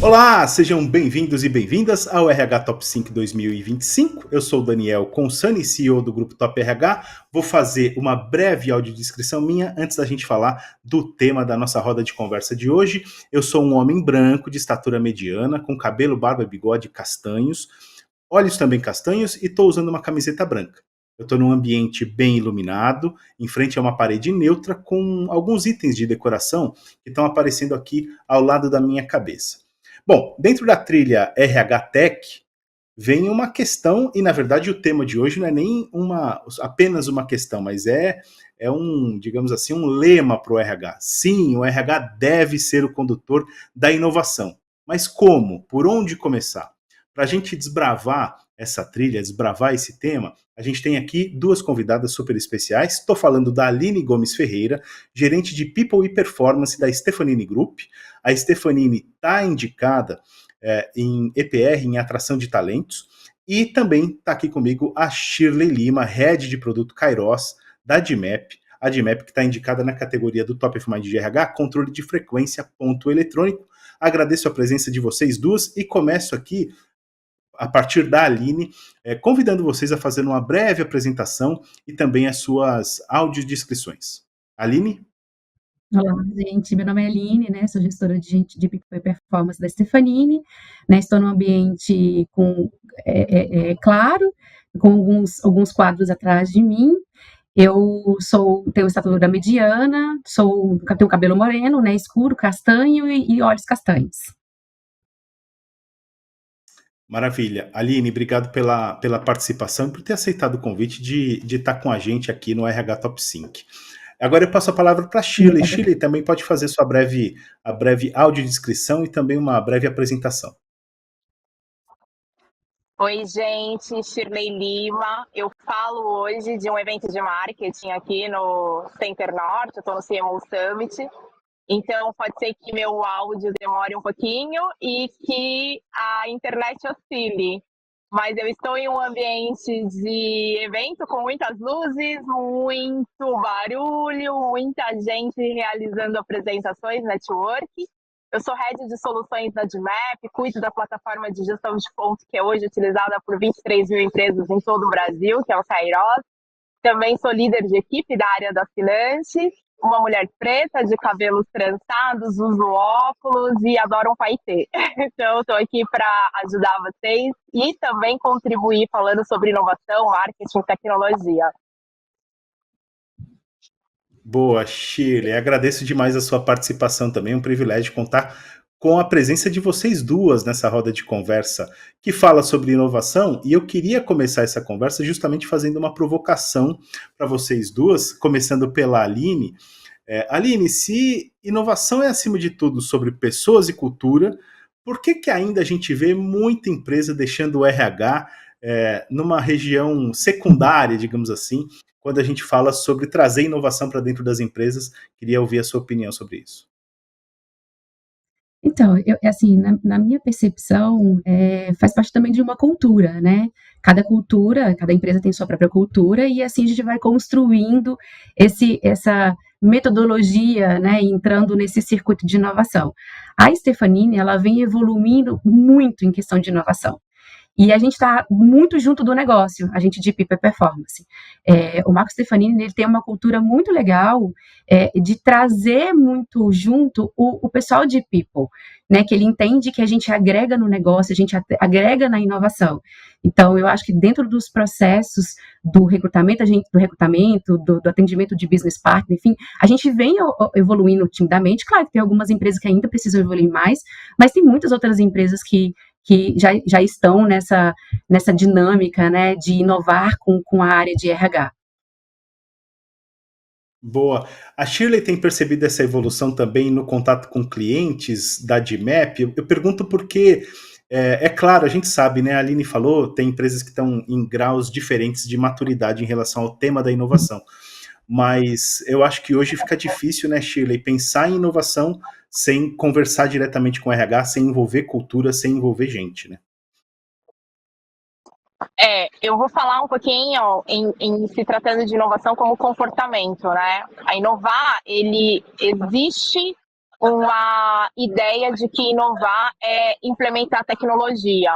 Olá, sejam bem-vindos e bem-vindas ao RH Top 5 2025. Eu sou o Daniel Consani, CEO do Grupo Top RH. Vou fazer uma breve audiodescrição minha antes da gente falar do tema da nossa roda de conversa de hoje. Eu sou um homem branco, de estatura mediana, com cabelo, barba e bigode castanhos, olhos também castanhos e estou usando uma camiseta branca. Eu estou num ambiente bem iluminado, em frente a uma parede neutra com alguns itens de decoração que estão aparecendo aqui ao lado da minha cabeça. Bom, dentro da trilha RH Tech vem uma questão, e na verdade o tema de hoje não é nem apenas uma questão, mas é um, digamos assim, um lema para o RH. Sim, o RH deve ser o condutor da inovação. Mas como? Por onde começar? Para a gente desbravar essa trilha, desbravar esse tema, a gente tem aqui duas convidadas super especiais. Estou falando da Aline Gomes Ferreira, gerente de People e Performance da Stefanini Group. A Stefanini está indicada em EPR, em atração de talentos, e também está aqui comigo a Shirley Lima, Head de Produto Kairos, da Admap, a Admap que está indicada na categoria do Top of Mind de RH, controle de frequência, ponto eletrônico. Agradeço a presença de vocês duas e começo aqui, a partir da Aline, convidando vocês a fazer uma breve apresentação e também as suas audiodescrições. Aline? Olá, gente. Meu nome é Aline, né? Sou gestora de People e Performance da Stefanini, né? Estou num ambiente claro, com alguns quadros atrás de mim. Tenho estatura mediana, tenho cabelo moreno, né? Escuro, castanho e olhos castanhos. Maravilha. Aline, obrigado pela participação e por ter aceitado o convite de estar com a gente aqui no RH Top 5. Agora eu passo a palavra para a Shirley. Shirley também pode fazer a breve audiodescrição e também uma breve apresentação. Oi, gente, Shirley Lima. Eu falo hoje de um evento de marketing aqui no Center Norte, eu estou no CMO Summit. Então, pode ser que meu áudio demore um pouquinho e que a internet oscile. Mas eu estou em um ambiente de evento com muitas luzes, muito barulho, muita gente realizando apresentações, network. Eu sou head de soluções da Admap, cuido da plataforma de gestão de pontos que é hoje utilizada por 23 mil empresas em todo o Brasil, que é o Kairos. Também sou líder de equipe da área da Assinante, uma mulher preta, de cabelos trançados, uso óculos e adoro um paetê. Então, estou aqui para ajudar vocês e também contribuir falando sobre inovação, marketing e tecnologia. Boa, Shirley. Agradeço demais a sua participação também. É um privilégio contar com a presença de vocês duas nessa roda de conversa que fala sobre inovação. E eu queria começar essa conversa justamente fazendo uma provocação para vocês duas, começando pela Aline. Aline, se inovação é acima de tudo sobre pessoas e cultura, por que ainda a gente vê muita empresa deixando o RH numa região secundária, digamos assim, quando a gente fala sobre trazer inovação para dentro das empresas? Queria ouvir a sua opinião sobre isso. Então, assim, na minha percepção, faz parte também de uma cultura, né? Cada empresa tem sua própria cultura e assim a gente vai construindo essa metodologia, né, entrando nesse circuito de inovação. A Stefanini, ela vem evoluindo muito em questão de inovação. E a gente está muito junto do negócio, a gente de People Performance. O Marco Stefanini, ele tem uma cultura muito legal de trazer muito junto o pessoal de People, né, que ele entende que a gente agrega no negócio, a gente agrega na inovação. Então, eu acho que dentro dos processos do recrutamento, do atendimento de business partner, enfim, a gente vem evoluindo timidamente. Claro que tem algumas empresas que ainda precisam evoluir mais, mas tem muitas outras empresas que já estão nessa dinâmica, né, de inovar com a área de RH. Boa. A Shirley tem percebido essa evolução também no contato com clientes da Admap? Eu pergunto porque, claro, a gente sabe, né? A Aline falou, tem empresas que estão em graus diferentes de maturidade em relação ao tema da inovação. Mas eu acho que hoje fica difícil, né, Shirley, pensar em inovação sem conversar diretamente com o RH, sem envolver cultura, sem envolver gente, né? Eu vou falar um pouquinho em se tratando de inovação como comportamento, né? A inovar, ele existe uma ideia de que inovar é implementar tecnologia,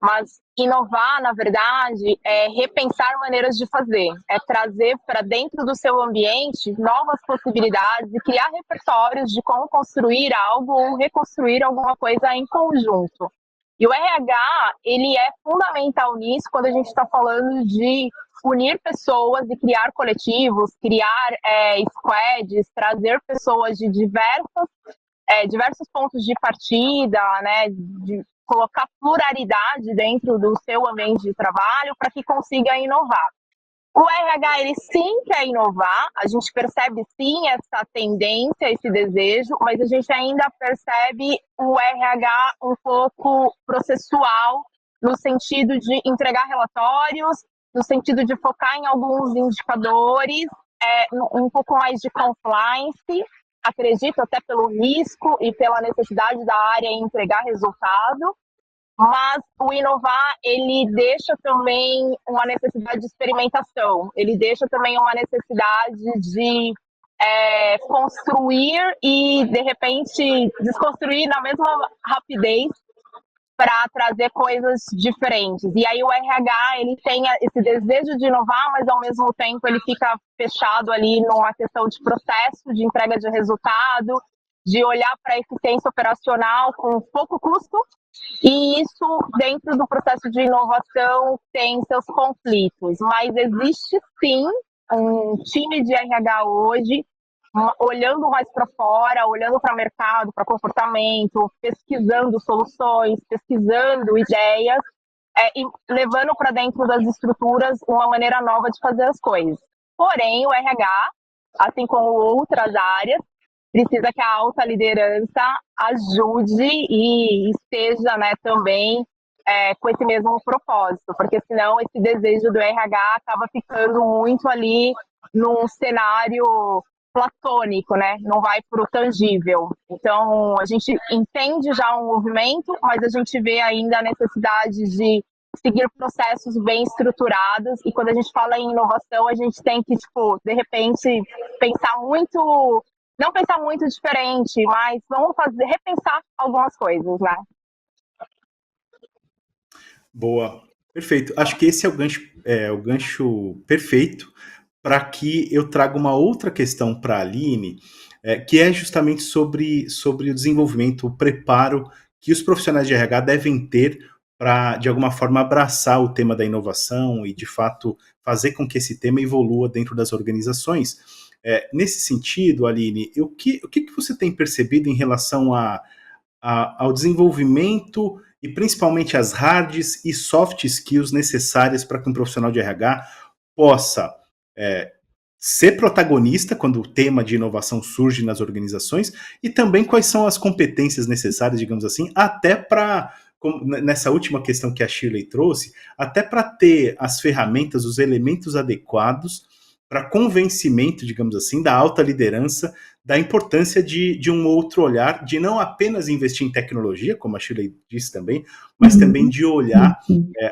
mas inovar, na verdade, é repensar maneiras de fazer, é trazer para dentro do seu ambiente novas possibilidades e criar repertórios de como construir algo ou reconstruir alguma coisa em conjunto. E o RH, ele é fundamental nisso quando a gente está falando de unir pessoas e criar coletivos, criar squads, trazer pessoas de diversos pontos de partida, né, de colocar pluralidade dentro do seu ambiente de trabalho para que consiga inovar. O RH, ele sim quer inovar, a gente percebe sim essa tendência, esse desejo, mas a gente ainda percebe o RH um pouco processual, no sentido de entregar relatórios, no sentido de focar em alguns indicadores, um pouco mais de compliance, acredito até pelo risco e pela necessidade da área em entregar resultado, mas o inovar, ele deixa também uma necessidade de experimentação, ele deixa também uma necessidade de construir e, de repente, desconstruir na mesma rapidez para trazer coisas diferentes. E aí o RH, ele tem esse desejo de inovar, mas ao mesmo tempo ele fica fechado ali numa questão de processo, de entrega de resultado, de olhar para a eficiência operacional com pouco custo, e isso, dentro do processo de inovação, tem seus conflitos. Mas existe, sim, um time de RH hoje olhando mais para fora, olhando para o mercado, para comportamento, pesquisando soluções, pesquisando ideias, e levando para dentro das estruturas uma maneira nova de fazer as coisas. Porém, o RH, assim como outras áreas, precisa que a alta liderança ajude e esteja, né, também com esse mesmo propósito, porque senão esse desejo do RH acaba ficando muito ali num cenário platônico, né? Não vai para o tangível. Então, a gente entende já um movimento, mas a gente vê ainda a necessidade de seguir processos bem estruturados, e quando a gente fala em inovação, a gente tem que, tipo, de repente, não pensar muito diferente, mas vamos repensar algumas coisas, né? Boa, perfeito. Acho que esse é o gancho perfeito para que eu traga uma outra questão para a Aline, que é justamente sobre o desenvolvimento, o preparo que os profissionais de RH devem ter para, de alguma forma, abraçar o tema da inovação e, de fato, fazer com que esse tema evolua dentro das organizações. Nesse sentido, Aline, o que você tem percebido em relação ao desenvolvimento e principalmente as hard e soft skills necessárias para que um profissional de RH possa ser protagonista quando o tema de inovação surge nas organizações, e também quais são as competências necessárias, digamos assim, até para, nessa última questão que a Shirley trouxe, até para ter as ferramentas, os elementos adequados para convencimento, digamos assim, da alta liderança da importância de um outro olhar, de não apenas investir em tecnologia, como a Shirley disse também, mas também de olhar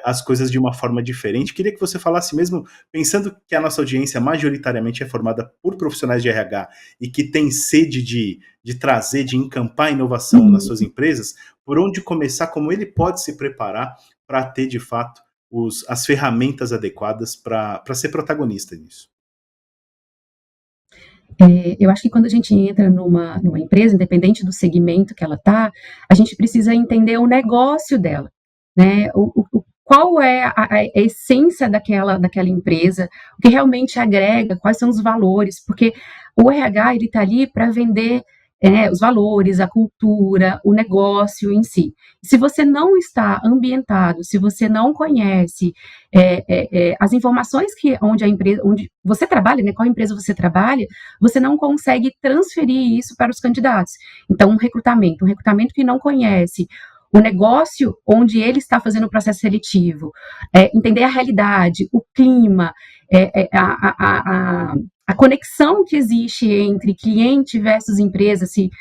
as coisas de uma forma diferente. Queria que você falasse mesmo, pensando que a nossa audiência majoritariamente é formada por profissionais de RH e que tem sede de trazer, de encampar inovação nas suas empresas, por onde começar, como ele pode se preparar para ter, de fato, as ferramentas adequadas para ser protagonista nisso. Eu acho que quando a gente entra numa empresa, independente do segmento que ela está, a gente precisa entender o negócio dela, né? Qual é a essência daquela empresa, o que realmente agrega, quais são os valores, porque o RH está ali para vender os valores, a cultura, o negócio em si. Se você não está ambientado, se você não conhece as informações onde você trabalha, né, qual empresa você trabalha, você não consegue transferir isso para os candidatos. Então, um recrutamento que não conhece o negócio onde ele está fazendo o processo seletivo, entender a realidade, o clima, a conexão que existe entre cliente versus empresa, se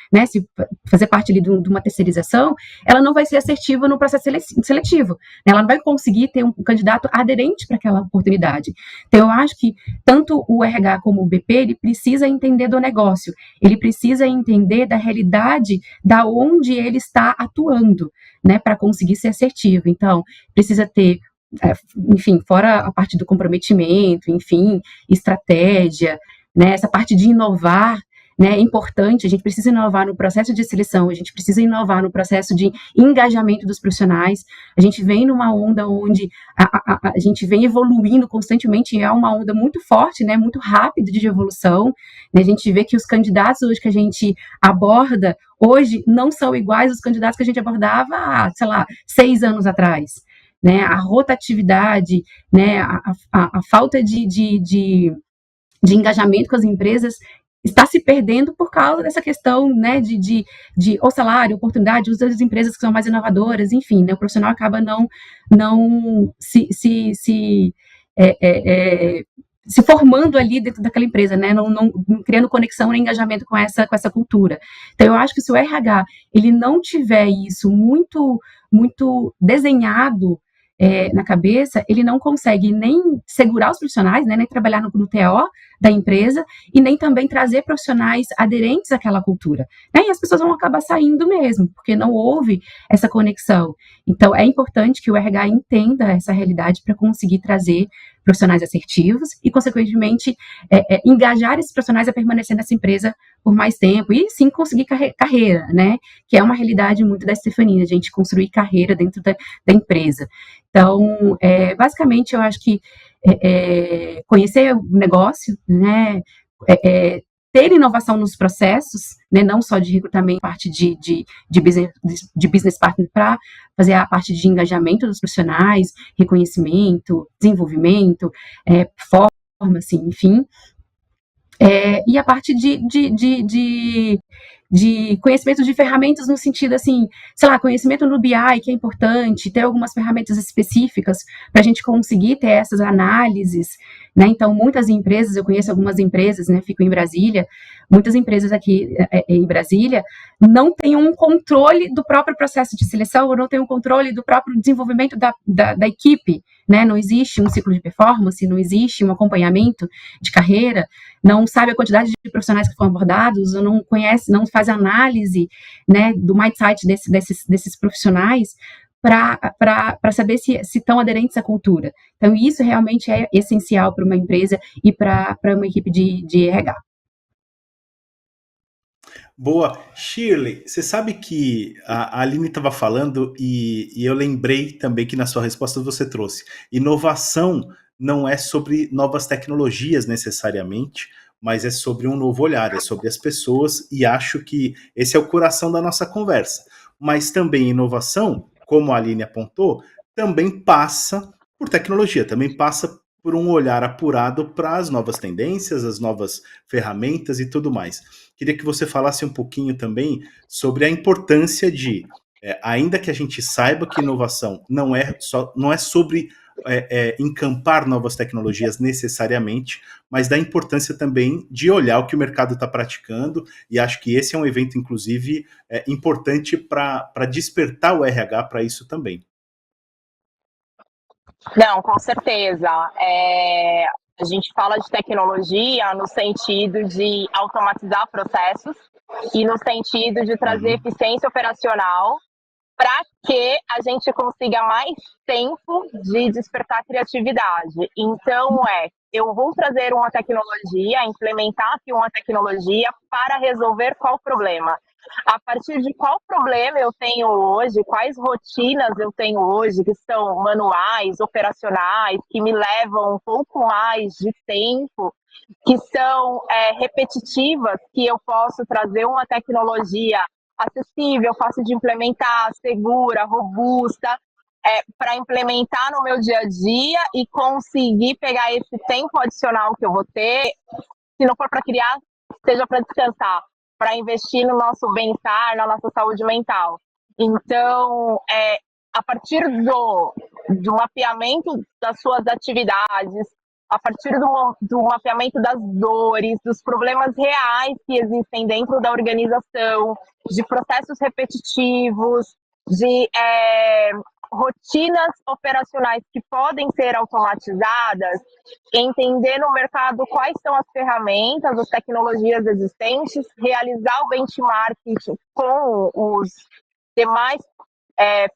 fazer parte ali de uma terceirização, ela não vai ser assertiva no processo seletivo. Ela não vai conseguir ter um candidato aderente para aquela oportunidade. Então, eu acho que tanto o RH como o BP, ele precisa entender do negócio, ele precisa entender da realidade da onde ele está atuando, né, para conseguir ser assertivo. Então, precisa ter enfim, fora a parte do comprometimento, enfim, estratégia, né, essa parte de inovar, né, é importante, a gente precisa inovar no processo de seleção, a gente precisa inovar no processo de engajamento dos profissionais, a gente vem numa onda onde a gente vem evoluindo constantemente, é uma onda muito forte, né, muito rápida de evolução, né, a gente vê que os candidatos hoje que a gente aborda, hoje, não são iguais aos candidatos que a gente abordava há, sei lá, 6 anos atrás, né, a rotatividade, né, a falta de engajamento com as empresas está se perdendo por causa dessa questão, né, de ou salário, oportunidade, uso das empresas que são mais inovadoras, enfim, né, o profissional acaba não se formando ali dentro daquela empresa, né, não criando conexão nem engajamento com essa cultura. Então, eu acho que se o RH, ele não tiver isso muito desenhado na cabeça, ele não consegue nem segurar os profissionais, né, nem trabalhar no TO da empresa e nem também trazer profissionais aderentes àquela cultura. Né, e as pessoas vão acabar saindo mesmo, porque não houve essa conexão. Então, é importante que o RH entenda essa realidade para conseguir trazer profissionais assertivos e, consequentemente, engajar esses profissionais a permanecer nessa empresa por mais tempo e, sim, conseguir carreira, né? Que é uma realidade muito da Stephanie, a gente construir carreira dentro da empresa. Então, basicamente, eu acho que conhecer o negócio, né? Ter inovação nos processos, né, não só de recrutamento, parte de business partner para fazer a parte de engajamento dos profissionais, reconhecimento, desenvolvimento, performance, enfim. E a parte de conhecimento de ferramentas no sentido, assim, sei lá, conhecimento no BI, que é importante, ter algumas ferramentas específicas para a gente conseguir ter essas análises, né, então muitas empresas, eu conheço algumas empresas, né, fico em Brasília, muitas empresas aqui em Brasília não têm um controle do próprio processo de seleção, ou não têm um controle do próprio desenvolvimento da equipe, né, não existe um ciclo de performance, não existe um acompanhamento de carreira, não sabe a quantidade de profissionais que foram abordados, ou não conhece, não faz análise, né, do mindset desses profissionais para saber se estão aderentes à cultura. Então, isso realmente é essencial para uma empresa e para uma equipe de RH. Boa. Shirley, você sabe que a Aline estava falando e eu lembrei também que na sua resposta você trouxe. Inovação não é sobre novas tecnologias necessariamente, mas é sobre um novo olhar, é sobre as pessoas, e acho que esse é o coração da nossa conversa. Mas também inovação, como a Aline apontou, também passa por tecnologia, também passa por um olhar apurado para as novas tendências, as novas ferramentas e tudo mais. Queria que você falasse um pouquinho também sobre a importância de, ainda que a gente saiba que inovação não é sobre encampar novas tecnologias necessariamente, mas da importância também de olhar o que o mercado está praticando, e acho que esse é um evento, inclusive, importante para despertar o RH para isso também. Não, com certeza. A gente fala de tecnologia no sentido de automatizar processos e no sentido de trazer eficiência operacional para que a gente consiga mais tempo de despertar criatividade. Então, eu vou trazer uma tecnologia, implementar aqui uma tecnologia para resolver qual problema. A partir de qual problema eu tenho hoje, quais rotinas eu tenho hoje, que são manuais, operacionais, que me levam um pouco mais de tempo, que são repetitivas, que eu posso trazer uma tecnologia acessível, fácil de implementar, segura, robusta, para implementar no meu dia a dia e conseguir pegar esse tempo adicional que eu vou ter, se não for para criar, seja para descansar, para investir no nosso bem-estar, na nossa saúde mental. Então, a partir do mapeamento das suas atividades, a partir do mapeamento das dores, dos problemas reais que existem dentro da organização, de processos repetitivos, de rotinas operacionais que podem ser automatizadas, entender no mercado quais são as ferramentas, as tecnologias existentes, realizar o benchmarking com os demais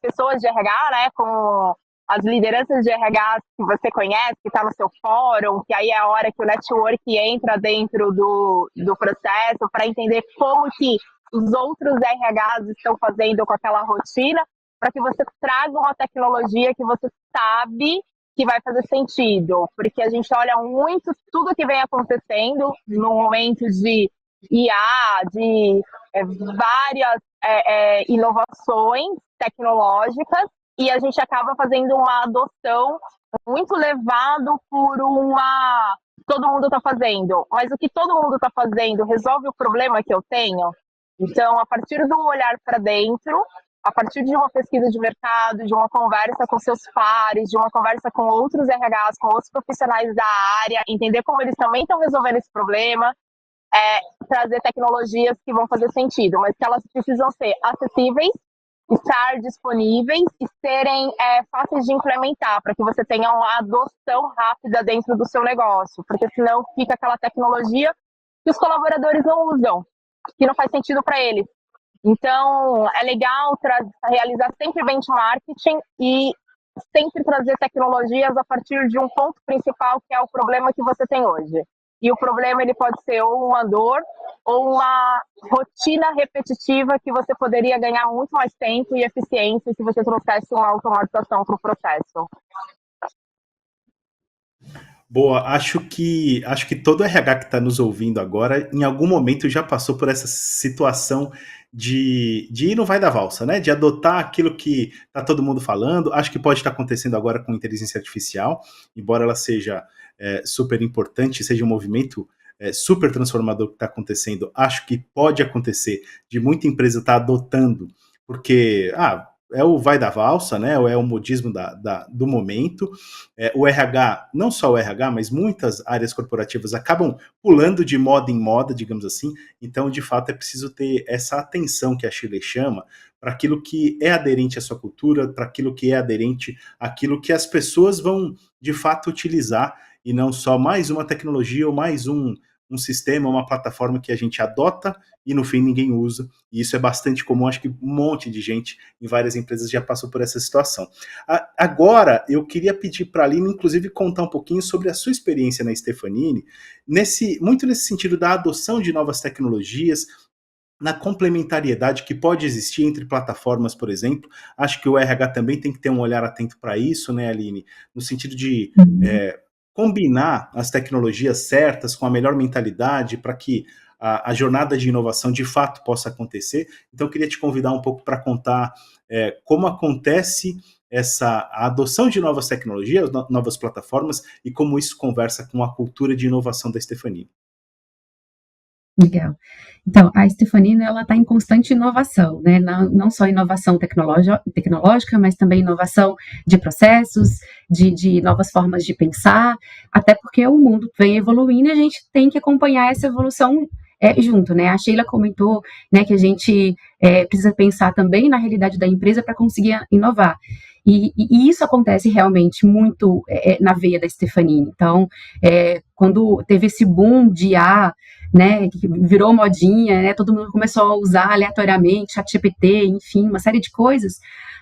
pessoas de RH, né, com as lideranças de RH que você conhece, que está no seu fórum, que aí é a hora que o network entra dentro do processo para entender como que os outros RHs estão fazendo com aquela rotina, para que você traga uma tecnologia que você sabe que vai fazer sentido, porque a gente olha muito tudo que vem acontecendo no momento de IA, de várias inovações tecnológicas, e a gente acaba fazendo uma adoção muito levado por todo mundo está fazendo, mas o que todo mundo está fazendo resolve o problema que eu tenho? Então, a partir do olhar para dentro, a partir de uma pesquisa de mercado, de uma conversa com seus pares, de uma conversa com outros RHs, com outros profissionais da área, entender como eles também estão resolvendo esse problema, trazer tecnologias que vão fazer sentido, mas que elas precisam ser acessíveis, estar disponíveis e serem fáceis de implementar, para que você tenha uma adoção rápida dentro do seu negócio, porque senão fica aquela tecnologia que os colaboradores não usam, que não faz sentido para eles. Então, é legal realizar sempre benchmarking e sempre trazer tecnologias a partir de um ponto principal, que é o problema que você tem hoje. E o problema ele pode ser ou uma dor ou uma rotina repetitiva que você poderia ganhar muito mais tempo e eficiência se você trouxesse uma automatização para o processo. Boa, acho que todo RH que está nos ouvindo agora, em algum momento já passou por essa situação de ir no vai da valsa, né? De adotar aquilo que está todo mundo falando. Acho que pode estar acontecendo agora com inteligência artificial, embora ela seja super importante, seja um movimento super transformador que está acontecendo. Acho que pode acontecer de muita empresa estar adotando, porque é o vai da valsa, né? Ou é o modismo do momento. O RH, não só o RH, mas muitas áreas corporativas acabam pulando de moda em moda, digamos assim. Então, de fato, é preciso ter essa atenção que a Shirley chama para aquilo que é aderente à sua cultura, para aquilo que é aderente àquilo que as pessoas vão, de fato, utilizar, e não só mais uma tecnologia ou mais um sistema, uma plataforma que a gente adota e no fim ninguém usa, e isso é bastante comum. Acho que um monte de gente em várias empresas já passou por essa situação. Agora, eu queria pedir para a Aline, inclusive, contar um pouquinho sobre a sua experiência na Stefanini, muito nesse sentido da adoção de novas tecnologias, na complementariedade que pode existir entre plataformas, por exemplo. Acho que o RH também tem que ter um olhar atento para isso, né, Aline? No sentido de combinar as tecnologias certas com a melhor mentalidade para que a jornada de inovação de fato possa acontecer. Então eu queria te convidar um pouco para contar como acontece a adoção de novas tecnologias, novas plataformas, e como isso conversa com a cultura de inovação da Stefanini. Legal. Então, a Stefanini, ela está em constante inovação, né? Não só inovação tecnológica, mas também inovação de processos, de novas formas de pensar, até porque o mundo vem evoluindo e a gente tem que acompanhar essa evolução junto, né? A Sheila comentou, né, que a gente precisa pensar também na realidade da empresa para conseguir inovar. E isso acontece realmente muito na veia da Stefanini. Então, quando teve esse boom de IA, né, que virou modinha, né, todo mundo começou a usar aleatoriamente, ChatGPT, enfim, uma série de coisas,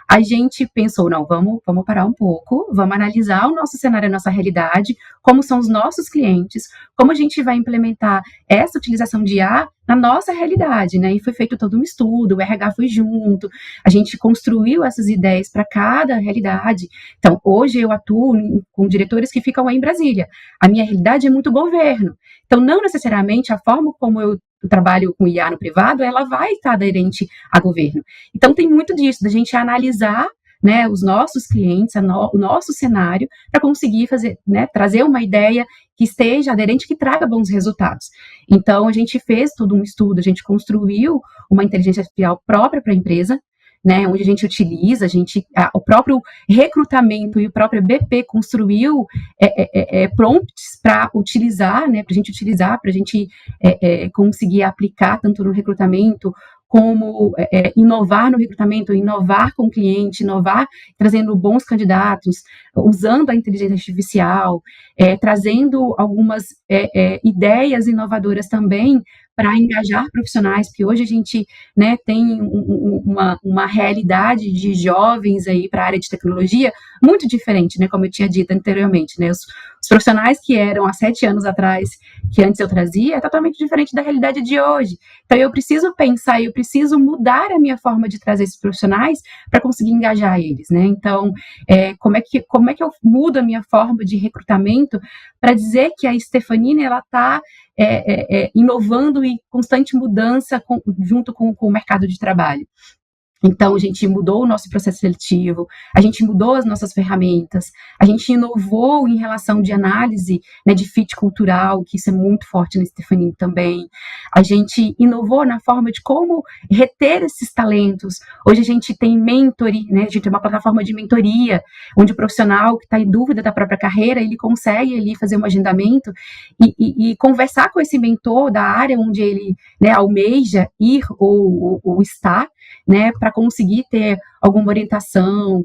a gente pensou, não, vamos parar um pouco, vamos analisar o nosso cenário, a nossa realidade, como são os nossos clientes, como a gente vai implementar essa utilização de IA na nossa realidade, né? E foi feito todo um estudo, o RH foi junto, a gente construiu essas ideias para cada realidade. Então, hoje eu atuo com diretores que ficam aí em Brasília. A minha realidade é muito governo. Então, não necessariamente a forma como eu trabalho com IA no privado, ela vai estar aderente a governo. Então, tem muito disso, da gente analisar, né, os nossos clientes, o nosso cenário, para conseguir fazer, né, trazer uma ideia que esteja aderente, que traga bons resultados. Então, a gente fez todo um estudo, a gente construiu uma inteligência artificial própria para a empresa, né, onde a gente utiliza, o próprio recrutamento e o próprio BP construiu prompts para utilizar, né, para a gente utilizar, para a gente conseguir aplicar tanto no recrutamento como inovar no recrutamento, inovar com o cliente, inovar trazendo bons candidatos, usando a inteligência artificial, trazendo algumas ideias inovadoras também para engajar profissionais, porque hoje a gente, né, tem uma realidade de jovens aí para a área de tecnologia muito diferente, né, como eu tinha dito anteriormente, né, os profissionais que eram há 7 anos atrás, que antes eu trazia, é totalmente diferente da realidade de hoje. Então eu preciso pensar, eu preciso mudar a minha forma de trazer esses profissionais para conseguir engajar eles, né, então como é que eu mudo a minha forma de recrutamento para dizer que a Stefanini, ela está inovando e constante mudança junto com o mercado de trabalho. Então, a gente mudou o nosso processo seletivo, a gente mudou as nossas ferramentas, a gente inovou em relação de análise, né, de fit cultural, que isso é muito forte na Stefanini também. A gente inovou na forma de como reter esses talentos. Hoje a gente tem mentoring, né, a gente tem uma plataforma de mentoria, onde o profissional que está em dúvida da própria carreira, ele consegue ali fazer um agendamento e conversar com esse mentor da área onde ele, né, almeja ir ou estar, né, para conseguir ter alguma orientação,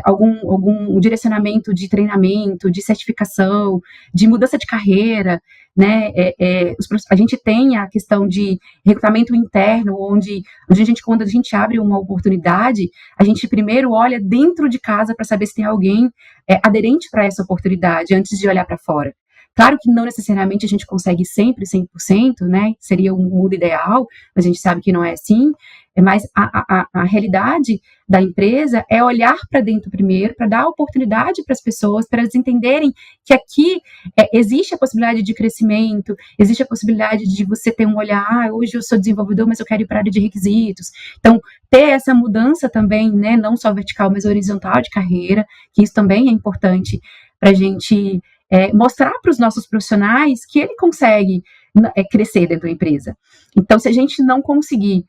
algum direcionamento de treinamento, de certificação, de mudança de carreira, né, a gente tem a questão de recrutamento interno, onde quando a gente abre uma oportunidade, a gente primeiro olha dentro de casa para saber se tem alguém aderente para essa oportunidade, antes de olhar para fora. Claro que não necessariamente a gente consegue sempre 100%, né? Seria um mundo ideal, mas a gente sabe que não é assim. Mas a realidade da empresa é olhar para dentro primeiro, para dar oportunidade para as pessoas, para elas entenderem que aqui existe a possibilidade de crescimento, existe a possibilidade de você ter um olhar, hoje eu sou desenvolvedor, mas eu quero ir para a área de requisitos. Então, ter essa mudança também, né, não só vertical, mas horizontal de carreira, que isso também é importante para a gente mostrar para os nossos profissionais que ele consegue crescer dentro da empresa. Então, se a gente não conseguir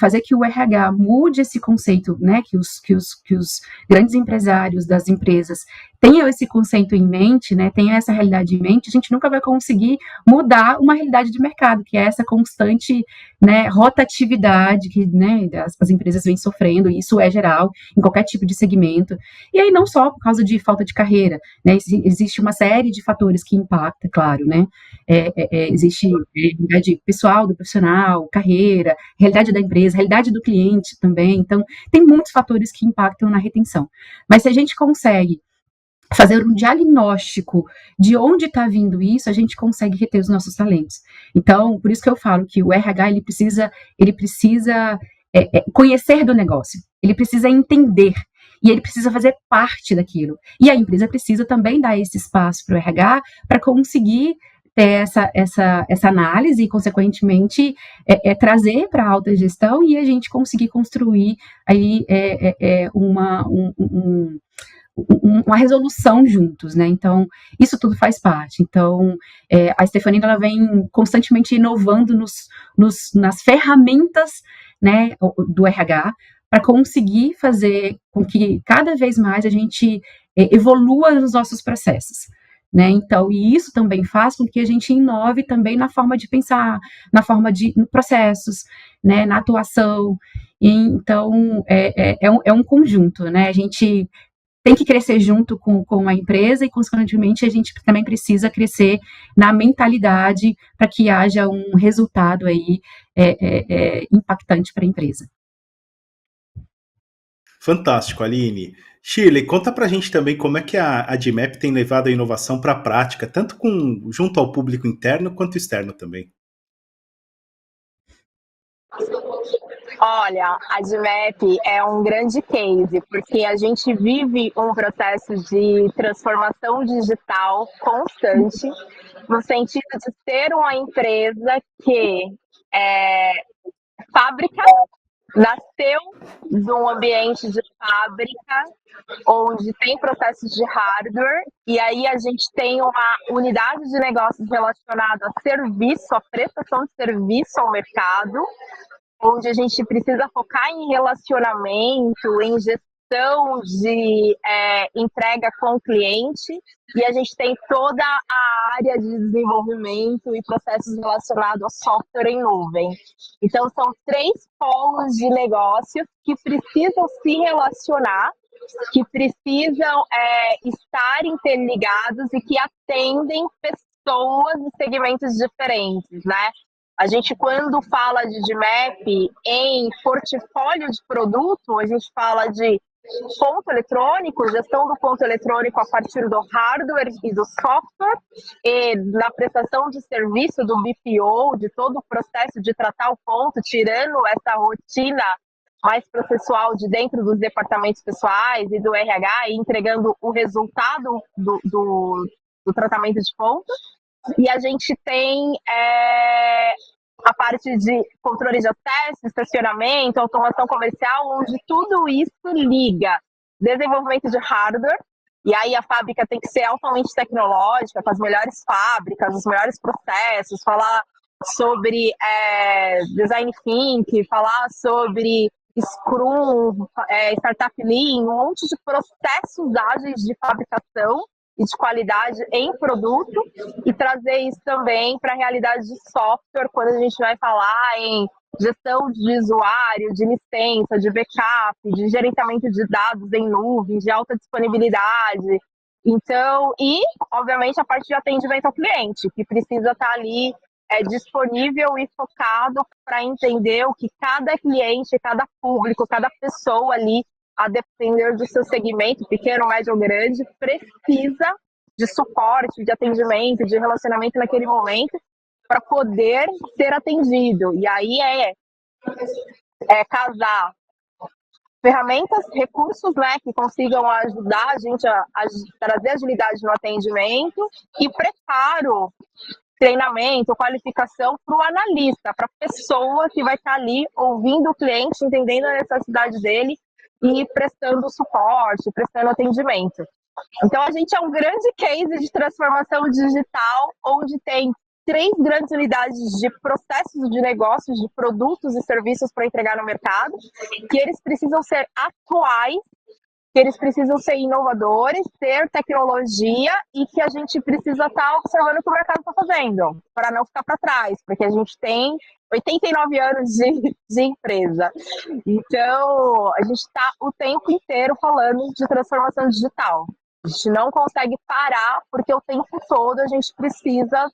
fazer que o RH mude esse conceito, né, que os grandes empresários das empresas tenham esse conceito em mente, né, tenham essa realidade em mente, a gente nunca vai conseguir mudar uma realidade de mercado, que é essa constante, né, rotatividade que, né, as empresas vêm sofrendo, e isso é geral em qualquer tipo de segmento, e aí não só por causa de falta de carreira, né, existe uma série de fatores que impactam, claro, né, existe realidade pessoal do profissional, carreira, realidade da empresa, realidade do cliente também, então tem muitos fatores que impactam na retenção, mas se a gente consegue fazer um diagnóstico de onde está vindo isso, a gente consegue reter os nossos talentos. Então, por isso que eu falo que o RH, ele precisa conhecer do negócio, ele precisa entender, e ele precisa fazer parte daquilo. E a empresa precisa também dar esse espaço para o RH para conseguir ter essa análise e, consequentemente, trazer para a alta gestão e a gente conseguir construir aí uma resolução juntos, né? Então, isso tudo faz parte. Então, a Stefanini, ela vem constantemente inovando nas ferramentas, né, do RH para conseguir fazer com que cada vez mais a gente evolua nos nossos processos. Né? Então, e isso também faz com que a gente inove também na forma de pensar, na forma de processos, né? Na atuação. E, então, é um conjunto, né? A gente tem que crescer junto com a empresa e, consequentemente, a gente também precisa crescer na mentalidade para que haja um resultado aí impactante para a empresa. Fantástico, Aline. Shirley, conta pra gente também como é que a Admap tem levado a inovação para a prática, tanto junto ao público interno quanto externo também. Olha, a Admap é um grande case, porque a gente vive um processo de transformação digital constante, no sentido de ser uma empresa que fábrica, nasceu de um ambiente de fábrica, onde tem processos de hardware, e aí a gente tem uma unidade de negócios relacionada a serviço, a prestação de serviço ao mercado, onde a gente precisa focar em relacionamento, em gestão de entrega com o cliente, e a gente tem toda a área de desenvolvimento e processos relacionados ao software em nuvem. Então, são 3 polos de negócio que precisam se relacionar, que precisam estar interligados e que atendem pessoas de segmentos diferentes, né? A gente, quando fala de DMAP em portfólio de produto, a gente fala de ponto eletrônico, gestão do ponto eletrônico a partir do hardware e do software, e na prestação de serviço do BPO, de todo o processo de tratar o ponto, tirando essa rotina mais processual de dentro dos departamentos pessoais e do RH, e entregando o resultado do tratamento de ponto. E a gente tem a parte de controle de acesso, estacionamento, automação comercial, onde tudo isso liga desenvolvimento de hardware, e aí a fábrica tem que ser altamente tecnológica, com as melhores fábricas, os melhores processos, falar sobre design thinking, falar sobre Scrum, Startup Lean, um monte de processos ágeis de fabricação e de qualidade em produto, e trazer isso também para a realidade de software, quando a gente vai falar em gestão de usuário, de licença, de backup, de gerenciamento de dados em nuvem, de alta disponibilidade. Então, e, obviamente, a parte de atendimento ao cliente, que precisa estar ali disponível e focado para entender o que cada cliente, cada público, cada pessoa ali, a depender do seu segmento, pequeno, médio ou grande, precisa de suporte, de atendimento, de relacionamento naquele momento para poder ser atendido. E aí casar ferramentas, recursos, né, que consigam ajudar a gente a trazer agilidade no atendimento, e preparo, treinamento, qualificação para o analista, para a pessoa que vai estar ali ouvindo o cliente, entendendo a necessidade dele e prestando suporte, prestando atendimento. Então, a gente é um grande case de transformação digital, onde tem 3 grandes unidades de processos de negócios, de produtos e serviços para entregar no mercado, que eles precisam ser atuais, que eles precisam ser inovadores, ter tecnologia, e que a gente precisa estar observando o que o mercado está fazendo, para não ficar para trás, porque a gente tem 89 anos de empresa. Então, a gente está o tempo inteiro falando de transformação digital. A gente não consegue parar, porque o tempo todo a gente precisa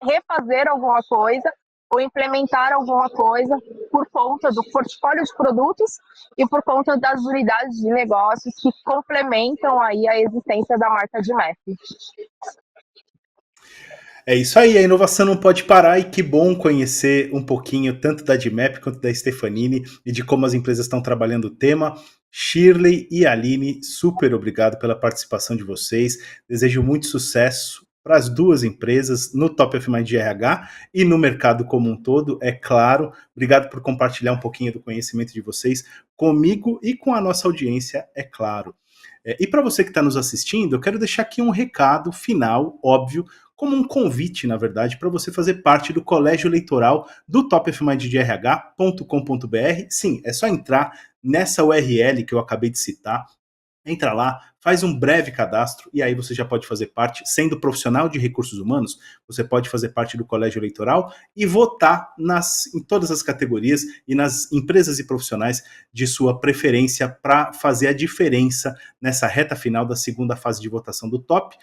refazer alguma coisa ou implementar alguma coisa por conta do portfólio de produtos e por conta das unidades de negócios que complementam aí a existência da marca DMAP. É isso aí, a inovação não pode parar, e que bom conhecer um pouquinho tanto da DMAP quanto da Stefanini e de como as empresas estão trabalhando o tema. Shirley e Aline, super obrigado pela participação de vocês. Desejo muito sucesso para as 2 empresas no Top of Mind de RH e no mercado como um todo, é claro. Obrigado por compartilhar um pouquinho do conhecimento de vocês comigo e com a nossa audiência, é claro. E para você que está nos assistindo, eu quero deixar aqui um recado final, óbvio, como um convite, na verdade, para você fazer parte do colégio eleitoral do topofmindrh.com.br. Sim, é só entrar nessa URL que eu acabei de citar. Entra lá, faz um breve cadastro, e aí você já pode fazer parte, sendo profissional de recursos humanos, você pode fazer parte do colégio eleitoral e votar em todas as categorias e nas empresas e profissionais de sua preferência, para fazer a diferença nessa reta final da segunda fase de votação do Top.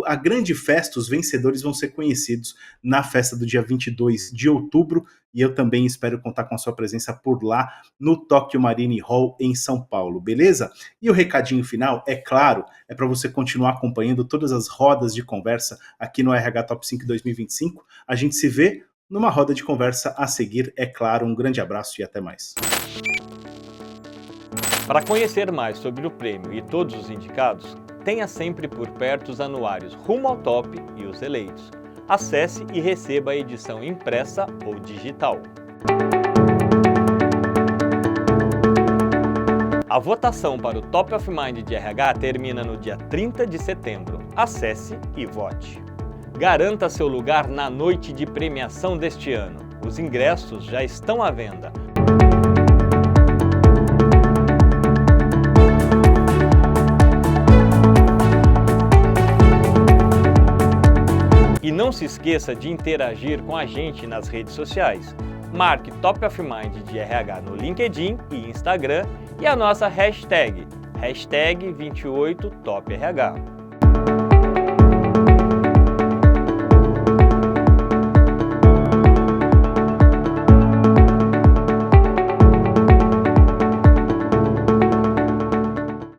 A grande festa, os vencedores vão ser conhecidos na festa do dia 22 de outubro, e eu também espero contar com a sua presença por lá, no Tokyo Marine Hall, em São Paulo, beleza? E o recadinho final, é claro, é para você continuar acompanhando todas as rodas de conversa aqui no RH Top 5 2025. A gente se vê numa roda de conversa a seguir, é claro. Um grande abraço e até mais. Para conhecer mais sobre o prêmio e todos os indicados, tenha sempre por perto os anuários Rumo ao Top e os eleitos. Acesse e receba a edição impressa ou digital. A votação para o Top of Mind de RH termina no dia 30 de setembro. Acesse e vote. Garanta seu lugar na noite de premiação deste ano. Os ingressos já estão à venda. E não se esqueça de interagir com a gente nas redes sociais. Marque Top of Mind de RH no LinkedIn e Instagram e a nossa hashtag 28TopRH.